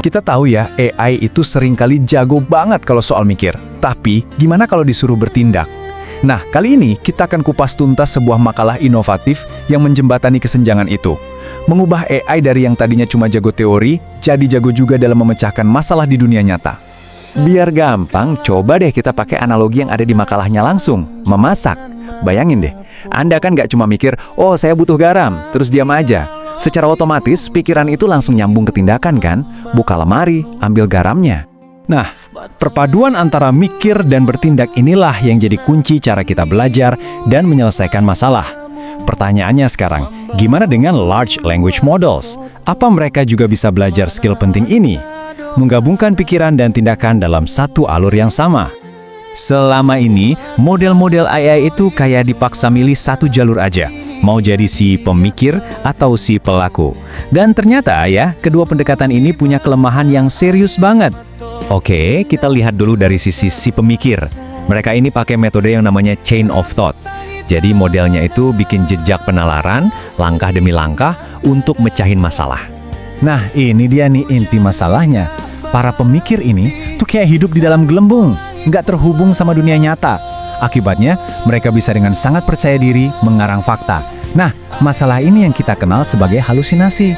Kita tahu ya, AI itu seringkali jago banget kalau soal mikir. Tapi, gimana kalau disuruh bertindak? Nah, kali ini kita akan kupas tuntas sebuah makalah inovatif yang menjembatani kesenjangan itu. Mengubah AI dari yang tadinya cuma jago teori, jadi jago juga dalam memecahkan masalah di dunia nyata. Biar gampang, coba deh kita pakai analogi yang ada di makalahnya langsung, memasak. Bayangin deh, Anda kan nggak cuma mikir, oh saya butuh garam, terus diam aja. Secara otomatis, pikiran itu langsung nyambung ke tindakan kan? Buka lemari, ambil garamnya. Nah, perpaduan antara mikir dan bertindak inilah yang jadi kunci cara kita belajar dan menyelesaikan masalah. Pertanyaannya sekarang, gimana dengan large language models? Apa mereka juga bisa belajar skill penting ini? Menggabungkan pikiran dan tindakan dalam satu alur yang sama. Selama ini, model-model AI itu kayak dipaksa milih satu jalur aja. Mau jadi si pemikir atau si pelaku. Dan ternyata ya, kedua pendekatan ini punya kelemahan yang serius banget. Oke, kita lihat dulu dari sisi si pemikir. Mereka ini pakai metode yang namanya chain of thought. Jadi modelnya itu bikin jejak penalaran, langkah demi langkah, untuk mecahin masalah. Nah, ini dia nih inti masalahnya. Para pemikir ini tuh kayak hidup di dalam gelembung, nggak terhubung sama dunia nyata. Akibatnya, mereka bisa dengan sangat percaya diri mengarang fakta. Nah, masalah ini yang kita kenal sebagai halusinasi.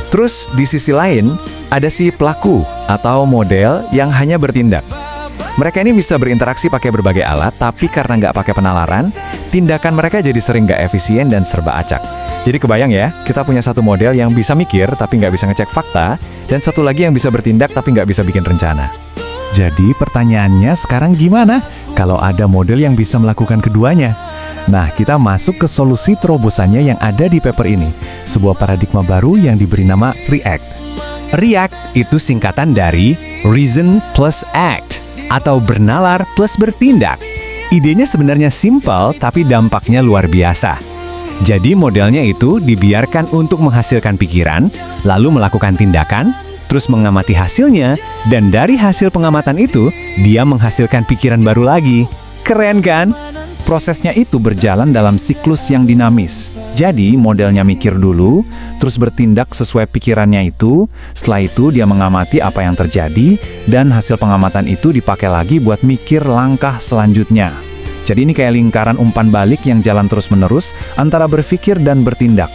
Terus di sisi lain, ada si pelaku atau model yang hanya bertindak. Mereka ini bisa berinteraksi pakai berbagai alat, tapi karena nggak pakai penalaran, tindakan mereka jadi sering nggak efisien dan serba acak. Jadi kebayang ya, kita punya satu model yang bisa mikir tapi nggak bisa ngecek fakta, dan satu lagi yang bisa bertindak tapi nggak bisa bikin rencana. Jadi pertanyaannya sekarang gimana kalau ada model yang bisa melakukan keduanya? Nah, kita masuk ke solusi terobosannya yang ada di paper ini, sebuah paradigma baru yang diberi nama REACT. REACT itu singkatan dari Reason plus Act, atau bernalar plus bertindak. Idenya sebenarnya simpel, tapi dampaknya luar biasa. Jadi modelnya itu dibiarkan untuk menghasilkan pikiran, lalu melakukan tindakan, terus mengamati hasilnya, dan dari hasil pengamatan itu, dia menghasilkan pikiran baru lagi. Keren kan? Prosesnya itu berjalan dalam siklus yang dinamis. Jadi modelnya mikir dulu, terus bertindak sesuai pikirannya itu, setelah itu dia mengamati apa yang terjadi, dan hasil pengamatan itu dipakai lagi buat mikir langkah selanjutnya. Jadi ini kayak lingkaran umpan balik yang jalan terus-menerus antara berpikir dan bertindak.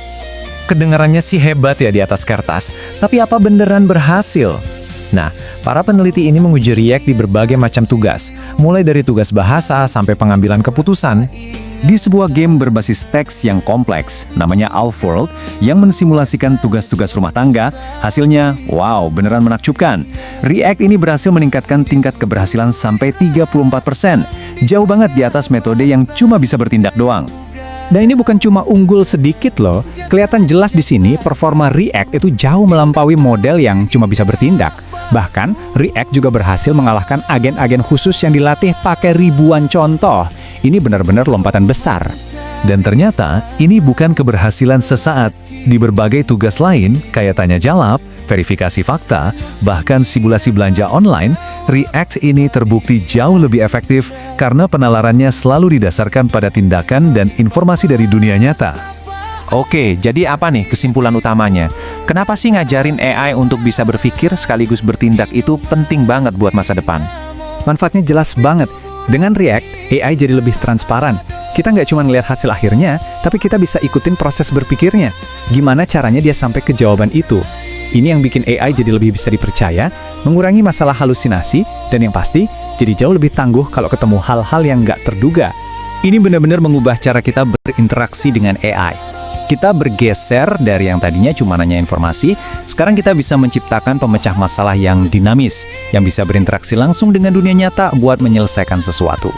Kedengarannya sih hebat ya di atas kertas, tapi apa beneran berhasil? Nah, para peneliti ini menguji REACT di berbagai macam tugas, mulai dari tugas bahasa sampai pengambilan keputusan. Di sebuah game berbasis teks yang kompleks, namanya AlfWorld, yang mensimulasikan tugas-tugas rumah tangga, hasilnya, wow, beneran menakjubkan. REACT ini berhasil meningkatkan tingkat keberhasilan sampai 34%, jauh banget di atas metode yang cuma bisa bertindak doang. Dan ini bukan cuma unggul sedikit loh, kelihatan jelas di sini performa REACT itu jauh melampaui model yang cuma bisa bertindak. Bahkan, REACT juga berhasil mengalahkan agen-agen khusus yang dilatih pakai ribuan contoh. Ini benar-benar lompatan besar. Dan ternyata, ini bukan keberhasilan sesaat. Di berbagai tugas lain, kayak tanya jawab, verifikasi fakta, bahkan simulasi belanja online, REACT ini terbukti jauh lebih efektif karena penalarannya selalu didasarkan pada tindakan dan informasi dari dunia nyata. Oke, jadi apa nih kesimpulan utamanya? Kenapa sih ngajarin AI untuk bisa berpikir sekaligus bertindak itu penting banget buat masa depan? Manfaatnya jelas banget. Dengan REACT, AI jadi lebih transparan. Kita nggak cuma ngelihat hasil akhirnya, tapi kita bisa ikutin proses berpikirnya. Gimana caranya dia sampai ke jawaban itu? Ini yang bikin AI jadi lebih bisa dipercaya, mengurangi masalah halusinasi, dan yang pasti, jadi jauh lebih tangguh kalau ketemu hal-hal yang nggak terduga. Ini benar-benar mengubah cara kita berinteraksi dengan AI. Kita bergeser dari yang tadinya cuma nanya informasi, sekarang kita bisa menciptakan pemecah masalah yang dinamis, yang bisa berinteraksi langsung dengan dunia nyata buat menyelesaikan sesuatu.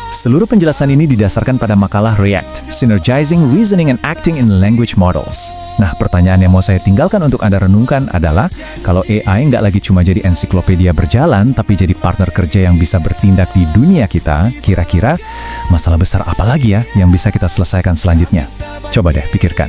Seluruh penjelasan ini didasarkan pada makalah REACT, Synergizing Reasoning and Acting in Language Models. Nah, pertanyaan yang mau saya tinggalkan untuk Anda renungkan adalah, kalau AI nggak lagi cuma jadi ensiklopedia berjalan, tapi jadi partner kerja yang bisa bertindak di dunia kita, kira-kira masalah besar apa lagi ya yang bisa kita selesaikan selanjutnya? Coba deh pikirkan.